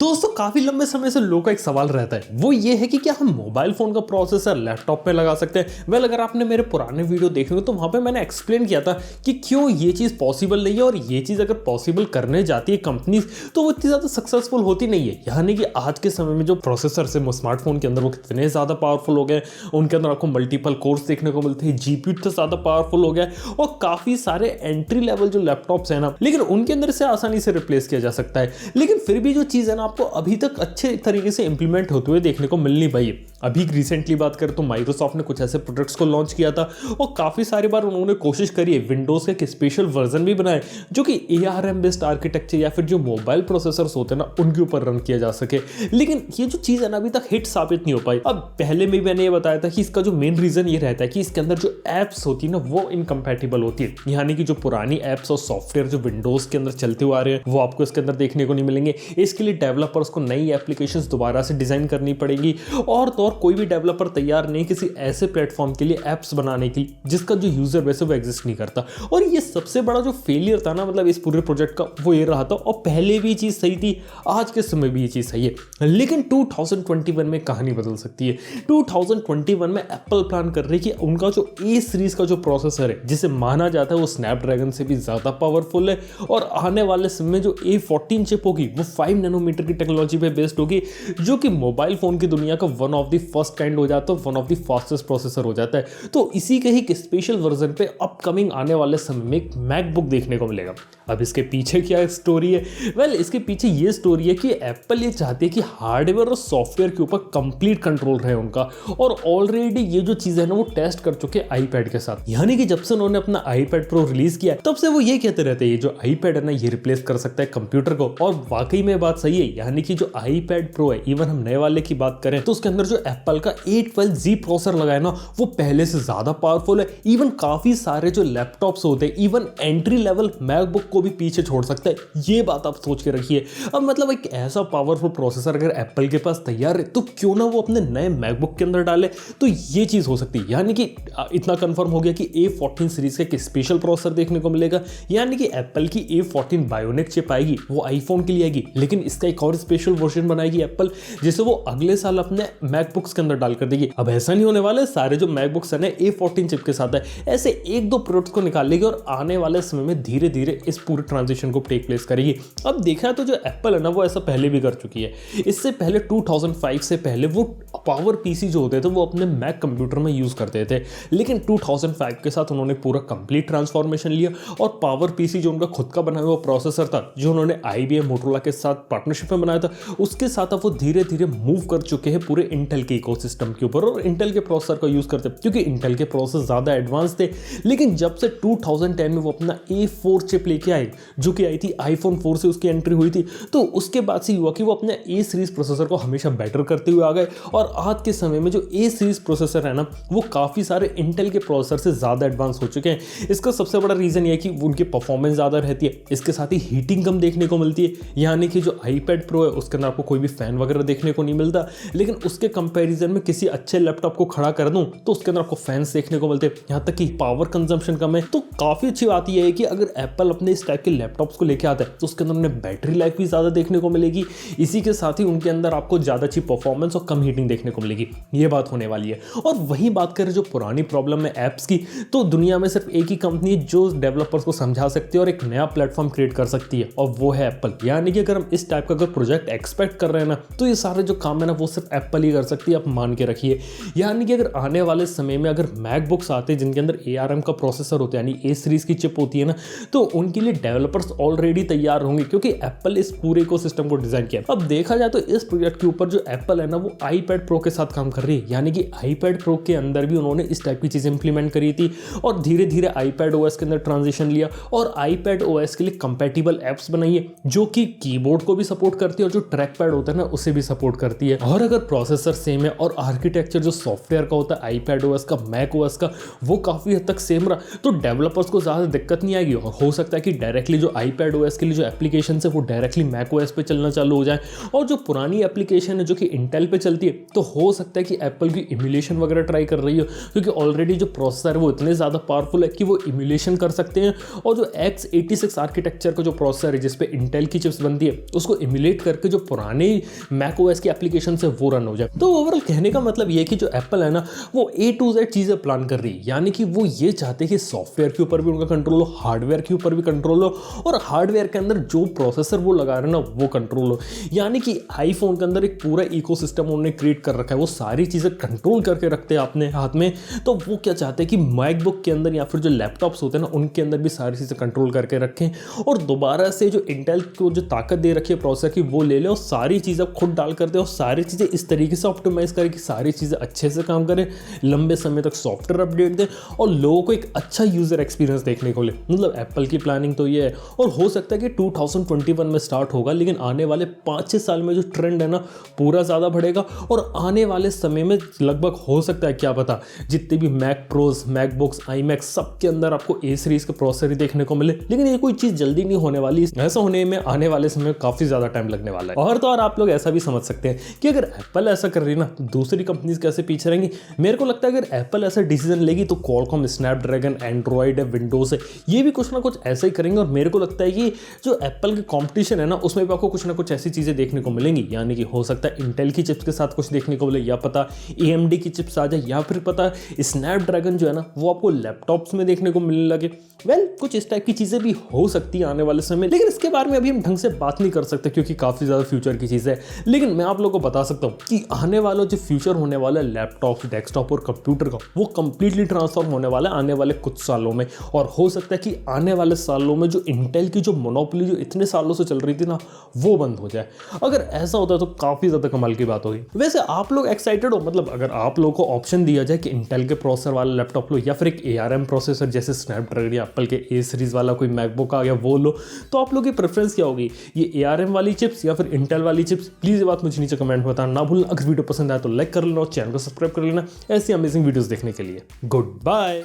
दोस्तों काफी लंबे समय से लोगों का एक सवाल रहता है, वो ये है कि क्या हम मोबाइल फोन का प्रोसेसर लैपटॉप पे लगा सकते हैं। वेल अगर आपने मेरे पुराने वीडियो देखे हो तो वहां पे मैंने एक्सप्लेन किया था कि क्यों ये चीज पॉसिबल नहीं है, और ये चीज अगर पॉसिबल करने जाती है कंपनीज तो वो इतनी ज्यादा सक्सेसफुल होती नहीं है। यानी कि आज के समय में जो प्रोसेसर है स्मार्टफोन के अंदर वो कितने ज्यादा पावरफुल हो गए, उनके अंदर आपको मल्टीपल कोर्स देखने को मिलते हैं, जीपीयू इतना ज्यादा पावरफुल हो गया और काफी सारे एंट्री लेवल जो लैपटॉप्स है ना, लेकिन उनके अंदर से आसानी से रिप्लेस किया जा सकता है। लेकिन फिर भी जो चीज है ना आपको अभी तक अच्छे तरीके से इंप्लीमेंट होते हुए देखने को मिल नहीं पाई। अभी रिसेंटली बात करें तो माइक्रोसॉफ्ट ने कुछ ऐसे प्रोडक्ट्स को लॉन्च किया था और काफी सारी बार उन्होंने कोशिश करी है, विंडोज का एक स्पेशल वर्जन भी बनाए जो कि ARM बेस्ड आर्किटेक्चर या फिर जो मोबाइल प्रोसेसर्स होते हैं ना उनके ऊपर रन किया जा सके। लेकिन ये जो चीज है ना अभी तक हिट साबित नहीं हो पाई। अब पहले में मैंने ये बताया था कि इसका जो मेन रीजन ये रहता है कि इसके अंदर जो एप्स होती है ना वो इनकम्पैटिबल होती है, यानी कि जो पुरानी एप्स और सॉफ्टवेयर जो विंडोज के अंदर चलते हुए आ रहे हैं वो आपको इसके अंदर देखने को नहीं मिलेंगे। इसके लिए डेवलपर्स को नई एप्लीकेशंस दोबारा से डिजाइन करनी पड़ेगी, और तो और कोई भी डेवलपर तैयार नहीं किसी ऐसे प्लेटफॉर्म के लिए एप्स बनाने की जिसका जो यूजर बेस है वो एग्जिस्ट नहीं करता। और ये सबसे बड़ा जो फेलियर था ना मतलब इस पूरे प्रोजेक्ट का वो ये रहा था, और पहले भी चीज सही थी, आज के समय भी ये चीज सही है। लेकिन 2021 में कहानी बदल सकती है। 2021 में एप्पल प्लान कर रही है कि उनका जो A सीरीज का जो प्रोसेसर है जिसे माना जाता है वो स्नैपड्रैगन से भी ज्यादा पावरफुल है, और आने वाले समय में जो A14 चिप होगी वो 5 नैनोमीटर की टेक्नोलॉजी पे बेस्ड होगी, जो कि मोबाइल फोन की दुनिया का one of the first kind हो जाता है, one of the fastest processor हो जाता है। तो इसी के ही एक स्पेशल वर्जन पे अपकमिंग आने वाले समय में एक मैकबुक देखने को मिलेगा। अब इसके पीछे क्या स्टोरी है? वेल इसके पीछे ये स्टोरी है कि एप्पल ये चाहती है कि हार्डवेयर और सॉफ्टवेयर के ऊपर कंप्लीट कंट्रोल रहे उनका, और ऑलरेडी ये जो चीज है ना वो टेस्ट कर चुके आईपैड के साथ। यानी कि जब से उन्होंने अपना आईपैड प्रो रिलीज किया तब से वो ये कहते रहते हैं ये जो आईपैड है ना ये रिप्लेस कर सकता है कंप्यूटर को, और वाकई में बात सही है। यानी कि जो आईपैड प्रो है, इवन हम नए वाले की बात करें तो उसके अंदर जो एप्पल का A12Z प्रोसेसर लगा है ना वो पहले से ज्यादा पावरफुल है। इवन काफी सारे जो लैपटॉप्स होते हैं, इवन एंट्री लेवल मैकबुक को भी पीछे छोड़ सकता है। ये बात आप सोच के रखिए। अब मतलब एक ऐसा पावरफुल प्रोसेसर अगर एप्पल के पास तैयार है तो क्यों ना वो अपने नए मैकबुक के अंदर डाले, तो ये चीज हो सकती है। यानी कि इतना कंफर्म हो गया कि A14 सीरीज का एक स्पेशल प्रोसेसर देखने को मिलेगा, यानी कि एप्पल की A14 बायोनिक चिप आएगी, वो आईफोन के लिए आएगी, लेकिन इसका एक और स्पेशल वर्जन बनाएगी एप्पल जिसे वो अगले साल अपने मैकबुक्स के अंदर डाल कर देगी। अब ऐसा नहीं होने वाला है सारे जो मैकबुक्स है A14 चिप के साथ है, ऐसे एक दो प्रोडक्ट्स को निकाल लेगी और आने वाले समय में धीरे धीरे इस पूरे ट्रांजिशन को टेक प्लेस करेगी। अब देखा तो जो एप्पल है ना वो ऐसा पहले भी कर चुकी है। इससे पहले 2005 से पहले वो पावर पीसी जो होते थे वो अपने मैक कंप्यूटर में यूज करते थे, लेकिन 2005 के साथ उन्होंने पूरा कंप्लीट ट्रांसफॉर्मेशन लिया और पावर पीसी जो उनका खुद का बना हुआ प्रोसेसर था जो उन्होंने IBM मोटोरोला के साथ पार्टनरशिप में बनाया था उसके साथ अब वो धीरे धीरे मूव कर चुके हैं पूरे इंटेल के इकोसिस्टम के ऊपर, और इंटेल के प्रोसेसर का यूज करते क्योंकि इंटेल के प्रोसेसर ज्यादा एडवांस थे। लेकिन जब से 2010 में वो अपना A4 चिप लेके आए जो कि आई थी आईफोन 4 से उसकी एंट्री हुई थी, तो उसके बाद से हुआ कि वो अपने A सीरीज प्रोसेसर को हमेशा बेटर करते हुए आ गए, और आज के समय में जो A सीरीज प्रोसेसर है ना वो काफी सारे इंटेल के प्रोसेसर से ज्यादा एडवांस हो चुके हैं। इसका सबसे बड़ा रीजन ये है कि उनकी परफॉर्मेंस ज्यादा रहती है, इसके साथ ही हीटिंग कम देखने को मिलती है। यानी कि जो आईपैड प्रो है उसके अंदर आपको कोई भी फैन वगैरह देखने को नहीं मिलता, लेकिन उसके कंपैरिजन में किसी अच्छे लैपटॉप को खड़ा कर दूं तो उसके अंदर आपको फैंस देखने को मिलते हैं, यहाँ तक कि पावर कंजम्पशन कम है। तो काफी अच्छी बात यह है कि अगर एप्पल अपने इस टाइप के लैपटॉप्स को लेके आता है तो उसके अंदर उन्हें बैटरी लाइफ भी ज्यादा देखने को मिलेगी, इसी के साथ ही उनके अंदर आपको ज्यादा अच्छी परफॉर्मेंस और कम हीटिंग देखने को मिलेगी। ये बात होने वाली है। और वही बात करें जो पुरानी प्रॉब्लम है ऐप्स की, तो दुनिया में सिर्फ एक ही कंपनी है जो डेवलपर्स को समझा सकती है और एक नया प्लेटफॉर्म क्रिएट कर सकती है, और वो है एप्पल। यानी कि अगर हम इस टाइप का अगर प्रोजेक्ट एक्सपेक्ट कर रहे हैं ना तो ये सारे जो काम है ना वो सिर्फ एप्पल ही कर सकती है, आप मान के रखिए। यानी कि अगर आने वाले समय में अगर मैकबुक्स आते हैं जिनके अंदर ARM का प्रोसेसर होता है यानी A सीरीज की चिप होती है ना, तो उनके लिए डेवलपर्स ऑलरेडी तैयार होंगे क्योंकि एप्पल इस पूरे इकोसिस्टम को डिजाइन किया। अब देखा जाए तो इस प्रोजेक्ट के ऊपर जो एप्पल है ना वो आईपैड प्रो के साथ काम कर रही है, यानी कि आईपैड प्रो के अंदर भी उन्होंने इस टाइप की चीज इंप्लीमेंट करी थी और धीरे धीरे आईपैड OS के अंदर ट्रांजिशन लिया और आईपैड OS के लिए कंपैटिबल एप्स बनाई है जो कि कीबोर्ड को भी सपोर्ट करती है और जो ट्रैक पैड होता है ना उसे भी सपोर्ट करती है। और अगर प्रोसेसर सेम है और आर्किटेक्चर जो सॉफ्टवेयर का होता है आईपैड OS का, मैक OS का, वो काफी हद तक सेम रहा तो डेवलपर्स को ज्यादा दिक्कत नहीं आएगी, और हो सकता है कि डायरेक्टली जो iPad OS के लिए जो एप्लीकेशन है वो डायरेक्टली मैक OS पे चलना चालू हो जाए, और जो पुरानी एप्लीकेशन है जो कि इंटेल पे चलती है तो हो सकता है कि एप्पल की इम्यूलेशन वगैरह ट्राई कर रही हो, क्योंकि ऑलरेडी जो प्रोसेसर है वो इतने ज़्यादा पावरफुल है कि वो इम्यूलेशन कर सकते हैं। और जो x86 आर्किटेक्चर का जो प्रोसेसर है जिसपे इंटेल की चिप्स बनती है उसको इम्यूलेट करके जो पुराने मैक OS की एप्लीकेशन है वो रन हो जाए। तो ओवरऑल कहने का मतलब ये है कि जो एप्पल है ना वो A to Z चीज़ें प्लान कर रही है, यानी कि वो ये चाहते हैं कि सॉफ्टवेयर के ऊपर भी उनका कंट्रोल हो, हार्डवेयर के ऊपर भी कंट्रोल हो, और हार्डवेयर के अंदर जो प्रोसेसर वो लगा रहे हैं ना वो कंट्रोल हो। यानी कि आईफोन के अंदर एक पूरा इकोसिस्टम उन्होंने क्रिएट कर रखा है, वो सारी चीज़ें कंट्रोल करके रखते हैं अपने हाथ में। तो वो क्या चाहते हैं कि मैकबुक के अंदर या फिर जो लैपटॉप्स होते हैं ना उनके अंदर भी सारी चीज़ें कंट्रोल करके रखें, और दोबारा से जो इंटेल को जो ताकत दे रखी है प्रोसेसर की वो ले ले और सारी चीज़ें खुद डाल कर दे, और सारी चीज़ें इस तरीके से ऑप्टिमाइज़ करें कि सारी चीज़ें अच्छे से काम करें, लंबे समय तक सॉफ्टवेयर अपडेट दें और लोगों को एक अच्छा यूज़र एक्सपीरियंस देखने को मिले। मतलब एप्पल की प्लानिंग तो ये है, और हो सकता है कि 2021 में स्टार्ट होगा, लेकिन आने वाले 5-6 साल में जो ट्रेंड है ना पूरा ज़्यादा बढ़ेगा, और आने वाले समय में लगभग हो सकता है क्या पता जितने भी मैक प्रोज, मैकबुक्स, iMac सब के अंदर आपको A सीरीज के प्रोसेसर ही देखने को मिले। लेकिन ये कोई चीज़ जल्दी नहीं होने वाली, ऐसा होने में आने वाले समय में काफ़ी ज़्यादा टाइम लगने वाला है। और तो और आप लोग ऐसा भी समझ सकते हैं कि अगर एप्पल ऐसा कर रही है ना तो दूसरी कंपनीज कैसे पीछे रहेंगी। मेरे को लगता है अगर एप्पल ऐसा डिसीजन लेगी तो Qualcomm, स्नैपड्रैगन, एंड्रॉइड है, विंडोज़ है, ये भी कुछ ना कुछ ऐसा ही करेंगे। और मेरे को लगता है कि जो एप्पल की कॉम्पिटिशन है ना उसमें भी आपको कुछ ना कुछ ऐसी चीज़ें देखने को मिलेंगी, यानी कि हो सकता है इंटेल की चिप्स के साथ कुछ देखने को मिले, या पता AMD की चिप्स आ जाए, या फिर पता स्नैपड्रैगन जो है ना वो आपको लैपटॉप्स में देखने को मिलने लगे। कुछ इस टाइप की चीज़ें भी हो सकती है आने वाले समय में, लेकिन इसके बारे में अभी हम ढंग से बात नहीं कर सकते क्योंकि काफ़ी ज़्यादा फ्यूचर की चीज़ है। लेकिन मैं आप लोगों को बता सकता हूँ कि आने वाला जो फ्यूचर होने वाला है लैपटॉप, डेस्कटॉप और कंप्यूटर का, वो कंप्लीटली ट्रांसफॉर्म होने वाला है आने वाले कुछ सालों में। और हो सकता है कि आने वाले सालों में जो इंटेल की जो मोनोपोली जो इतने सालों से चल रही थी ना वो बंद हो जाए। अगर ऐसा होता है तो काफ़ी ज़्यादा कमाल की बात होगी। वैसे आप लोग एक्साइटेड हो, मतलब अगर आप लोगों को ऑप्शन दिया जाए कि इंटेल के प्रोसेसर वाला लैपटॉप लो या फिर एक ARM प्रोसेसर जैसे स्नैपड्रैगन या एप्पल के A सीरीज वाला कोई मैकबुक आ गया वो लो, तो आप लोग की प्रेफरेंस क्या होगी, ये ARM वाली चिप्स या फिर इंटेल वाली चिप्स? प्लीज़ ये बात मुझे नीचे कमेंट में बताना ना भूलना। अगर वीडियो पसंद आए तो लाइक कर लेना और चैनल को सब्सक्राइब कर लेना ऐसी अमेजिंग वीडियोस देखने के लिए। Good bye.